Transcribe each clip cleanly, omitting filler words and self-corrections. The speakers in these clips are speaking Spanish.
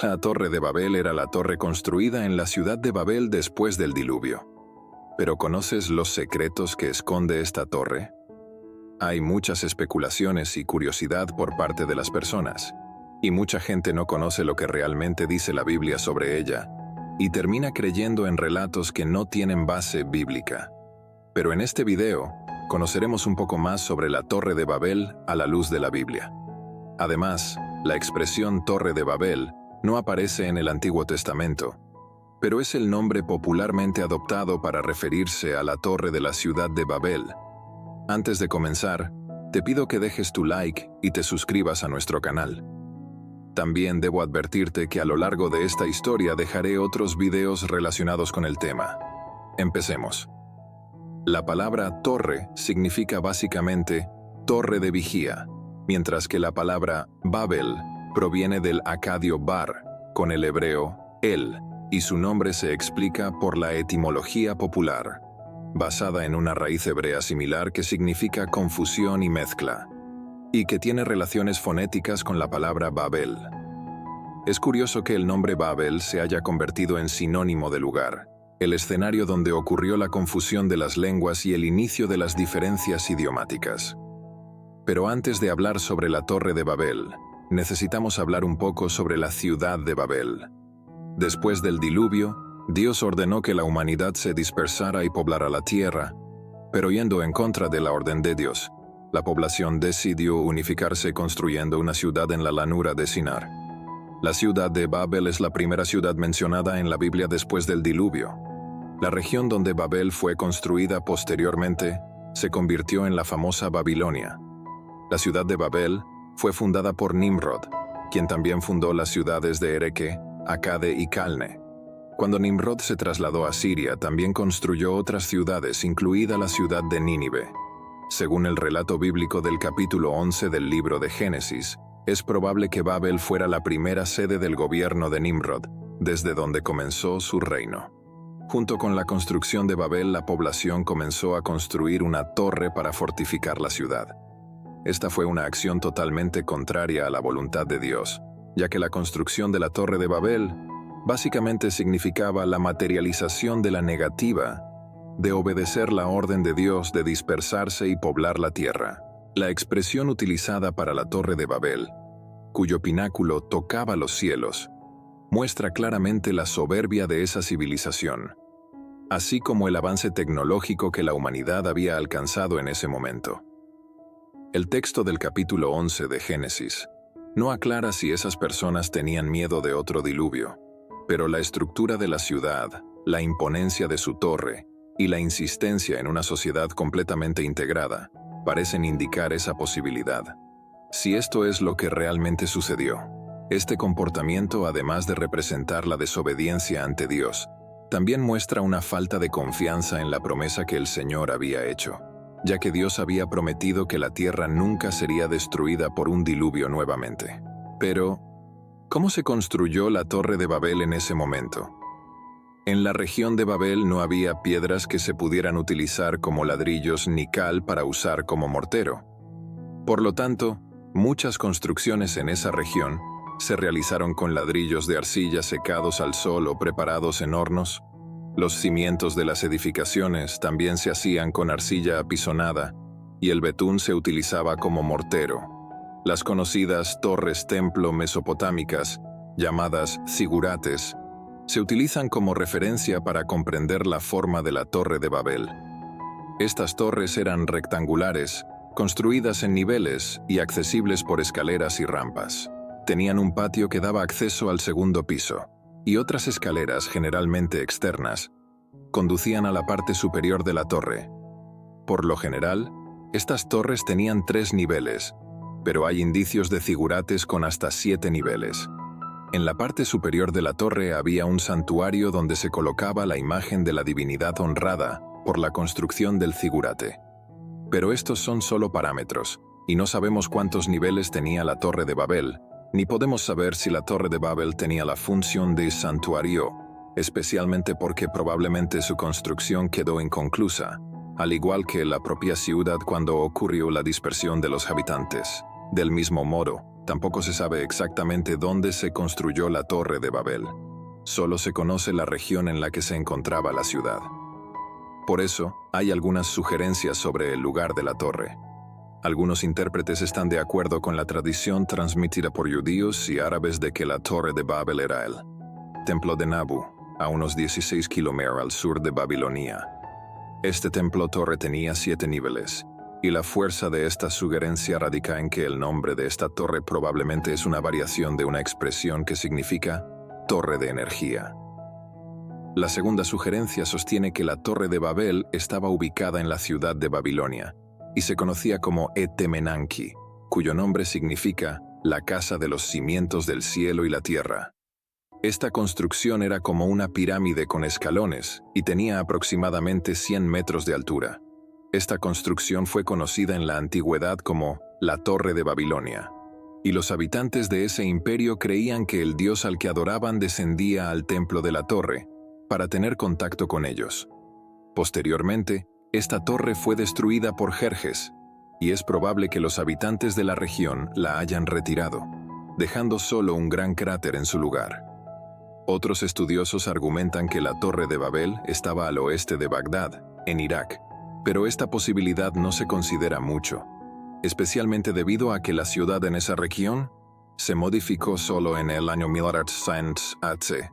La Torre de Babel era la torre construida en la ciudad de Babel después del diluvio. ¿Pero conoces los secretos que esconde esta torre? Hay muchas especulaciones y curiosidad por parte de las personas, y mucha gente no conoce lo que realmente dice la Biblia sobre ella, y termina creyendo en relatos que no tienen base bíblica. Pero en este video, conoceremos un poco más sobre la Torre de Babel a la luz de la Biblia. Además, la expresión Torre de Babel no aparece en el Antiguo Testamento, pero es el nombre popularmente adoptado para referirse a la torre de la ciudad de Babel. Antes de comenzar, te pido que dejes tu like y te suscribas a nuestro canal. También debo advertirte que a lo largo de esta historia dejaré otros videos relacionados con el tema. Empecemos. La palabra torre significa básicamente torre de vigía, mientras que la palabra Babel proviene del acadio bar, con el hebreo el, y su nombre se explica por la etimología popular, basada en una raíz hebrea similar que significa confusión y mezcla, y que tiene relaciones fonéticas con la palabra Babel. Es curioso que el nombre Babel se haya convertido en sinónimo de lugar, el escenario donde ocurrió la confusión de las lenguas y el inicio de las diferencias idiomáticas. Pero antes de hablar sobre la Torre de Babel, necesitamos hablar un poco sobre la ciudad de Babel. Después del diluvio, Dios ordenó que la humanidad se dispersara y poblara la tierra, pero yendo en contra de la orden de Dios, la población decidió unificarse construyendo una ciudad en la llanura de Sinar. La ciudad de Babel es la primera ciudad mencionada en la Biblia después del diluvio. La región donde Babel fue construida posteriormente se convirtió en la famosa Babilonia. La ciudad de Babel fue fundada por Nimrod, quien también fundó las ciudades de Ereke, Akkade y Calne. Cuando Nimrod se trasladó a Siria, también construyó otras ciudades, incluida la ciudad de Nínive. Según el relato bíblico del capítulo 11 del libro de Génesis, es probable que Babel fuera la primera sede del gobierno de Nimrod, desde donde comenzó su reino. Junto con la construcción de Babel, la población comenzó a construir una torre para fortificar la ciudad. Esta fue una acción totalmente contraria a la voluntad de Dios, ya que la construcción de la Torre de Babel básicamente significaba la materialización de la negativa de obedecer la orden de Dios de dispersarse y poblar la tierra. La expresión utilizada para la Torre de Babel, cuyo pináculo tocaba los cielos, muestra claramente la soberbia de esa civilización, así como el avance tecnológico que la humanidad había alcanzado en ese momento. El texto del capítulo 11 de Génesis no aclara si esas personas tenían miedo de otro diluvio, pero la estructura de la ciudad, la imponencia de su torre y la insistencia en una sociedad completamente integrada parecen indicar esa posibilidad. Si esto es lo que realmente sucedió, este comportamiento, además de representar la desobediencia ante Dios, también muestra una falta de confianza en la promesa que el Señor había hecho, ya que Dios había prometido que la tierra nunca sería destruida por un diluvio nuevamente. Pero, ¿cómo se construyó la Torre de Babel en ese momento? En la región de Babel no había piedras que se pudieran utilizar como ladrillos ni cal para usar como mortero. Por lo tanto, muchas construcciones en esa región se realizaron con ladrillos de arcilla secados al sol o preparados en hornos. Los cimientos de las edificaciones también se hacían con arcilla apisonada, y el betún se utilizaba como mortero. Las conocidas torres templo mesopotámicas, llamadas zigurates, se utilizan como referencia para comprender la forma de la Torre de Babel. Estas torres eran rectangulares, construidas en niveles y accesibles por escaleras y rampas. Tenían un patio que daba acceso al segundo piso, y otras escaleras, generalmente externas, conducían a la parte superior de la torre. Por lo general, estas torres tenían 3 niveles, pero hay indicios de zigurates con hasta 7 niveles. En la parte superior de la torre había un santuario donde se colocaba la imagen de la divinidad honrada por la construcción del zigurate. Pero estos son solo parámetros, y no sabemos cuántos niveles tenía la Torre de Babel, ni podemos saber si la Torre de Babel tenía la función de santuario, especialmente porque probablemente su construcción quedó inconclusa, al igual que la propia ciudad cuando ocurrió la dispersión de los habitantes. Del mismo modo, Tampoco se sabe exactamente dónde se construyó la Torre de Babel. Solo se conoce la región en la que se encontraba la ciudad. Por eso, hay algunas sugerencias sobre el lugar de la torre. Algunos intérpretes están de acuerdo con la tradición transmitida por judíos y árabes de que la Torre de Babel era el Templo de Nabu, a unos 16 kilómetros al sur de Babilonia. Este templo-torre tenía 7 niveles, y la fuerza de esta sugerencia radica en que el nombre de esta torre probablemente es una variación de una expresión que significa torre de energía. La segunda sugerencia sostiene que la Torre de Babel estaba ubicada en la ciudad de Babilonia y se conocía como Etemenanki, cuyo nombre significa la casa de los cimientos del cielo y la tierra. Esta construcción era como una pirámide con escalones y tenía aproximadamente 100 metros de altura. Esta construcción fue conocida en la antigüedad como la Torre de Babilonia, y los habitantes de ese imperio creían que el dios al que adoraban descendía al templo de la torre para tener contacto con ellos. Posteriormente, esta torre fue destruida por Jerjes, y es probable que los habitantes de la región la hayan retirado, dejando solo un gran cráter en su lugar. Otros estudiosos argumentan que la Torre de Babel estaba al oeste de Bagdad, en Irak, pero esta posibilidad no se considera mucho, especialmente debido a que la ciudad en esa región se modificó solo en el año 1400 AC.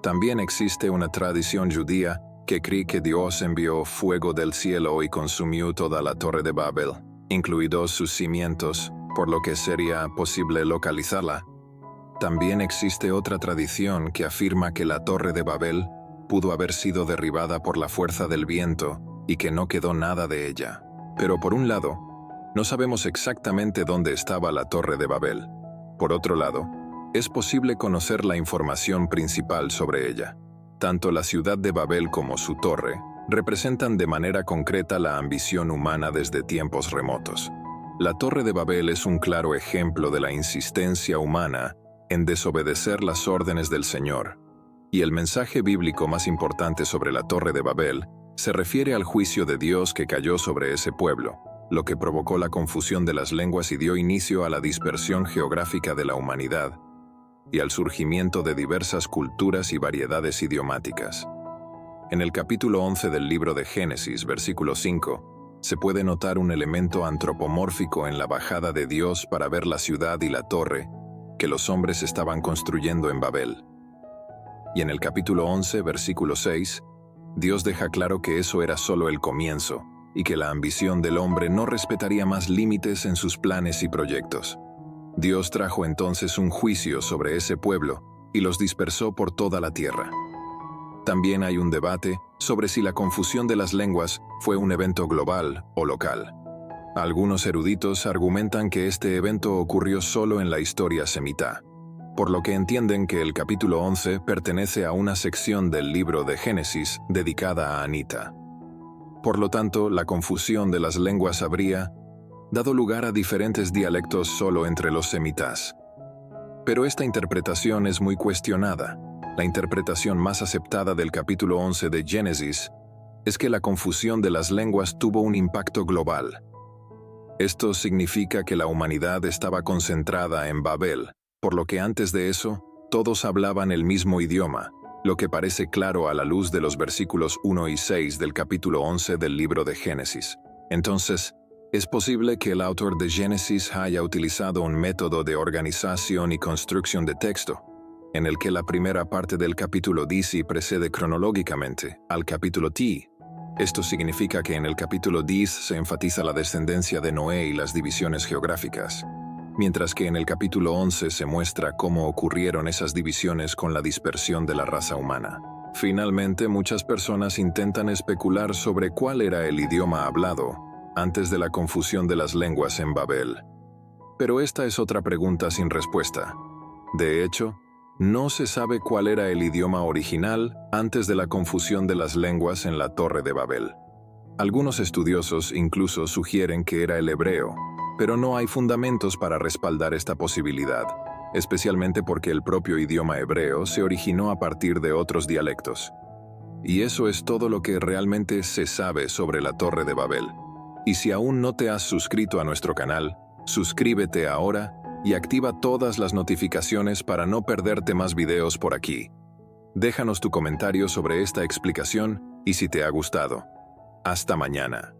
También existe una tradición judía que cree que Dios envió fuego del cielo y consumió toda la Torre de Babel, incluidos sus cimientos, por lo que sería posible localizarla. También existe otra tradición que afirma que la Torre de Babel pudo haber sido derribada por la fuerza del viento y que no quedó nada de ella. Pero por un lado, no sabemos exactamente dónde estaba la Torre de Babel. Por otro lado, es posible conocer la información principal sobre ella. Tanto la ciudad de Babel como su torre representan de manera concreta la ambición humana desde tiempos remotos. La Torre de Babel es un claro ejemplo de la insistencia humana en desobedecer las órdenes del Señor. Y el mensaje bíblico más importante sobre la Torre de Babel se refiere al juicio de Dios que cayó sobre ese pueblo, lo que provocó la confusión de las lenguas y dio inicio a la dispersión geográfica de la humanidad y al surgimiento de diversas culturas y variedades idiomáticas. En el capítulo 11 del libro de Génesis, versículo 5, se puede notar un elemento antropomórfico en la bajada de Dios para ver la ciudad y la torre que los hombres estaban construyendo en Babel. Y en el capítulo 11, versículo 6, Dios deja claro que eso era solo el comienzo y que la ambición del hombre no respetaría más límites en sus planes y proyectos. Dios trajo entonces un juicio sobre ese pueblo y los dispersó por toda la tierra. También hay un debate sobre si la confusión de las lenguas fue un evento global o local. Algunos eruditos argumentan que este evento ocurrió solo en la historia semita, por lo que entienden que el capítulo 11 pertenece a una sección del libro de Génesis dedicada a Anita. Por lo tanto, la confusión de las lenguas habría dado lugar a diferentes dialectos solo entre los semitas. Pero esta interpretación es muy cuestionada. La interpretación más aceptada del capítulo 11 de Génesis es que la confusión de las lenguas tuvo un impacto global. Esto significa que la humanidad estaba concentrada en Babel, por lo que antes de eso, todos hablaban el mismo idioma, lo que parece claro a la luz de los versículos 1 y 6 del capítulo 11 del libro de Génesis. Entonces, es posible que el autor de Génesis haya utilizado un método de organización y construcción de texto, en el que la primera parte del capítulo dice precede cronológicamente al capítulo T. Esto significa que en el capítulo 10 se enfatiza la descendencia de Noé y las divisiones geográficas, mientras que en el capítulo 11 se muestra cómo ocurrieron esas divisiones con la dispersión de la raza humana. Finalmente, muchas personas intentan especular sobre cuál era el idioma hablado antes de la confusión de las lenguas en Babel. Pero esta es otra pregunta sin respuesta. De hecho, no se sabe cuál era el idioma original antes de la confusión de las lenguas en la Torre de Babel. Algunos estudiosos incluso sugieren que era el hebreo, pero no hay fundamentos para respaldar esta posibilidad, especialmente porque el propio idioma hebreo se originó a partir de otros dialectos. Y eso es todo lo que realmente se sabe sobre la Torre de Babel. Y si aún no te has suscrito a nuestro canal, suscríbete ahora y activa todas las notificaciones para no perderte más videos por aquí. Déjanos tu comentario sobre esta explicación y si te ha gustado. Hasta mañana.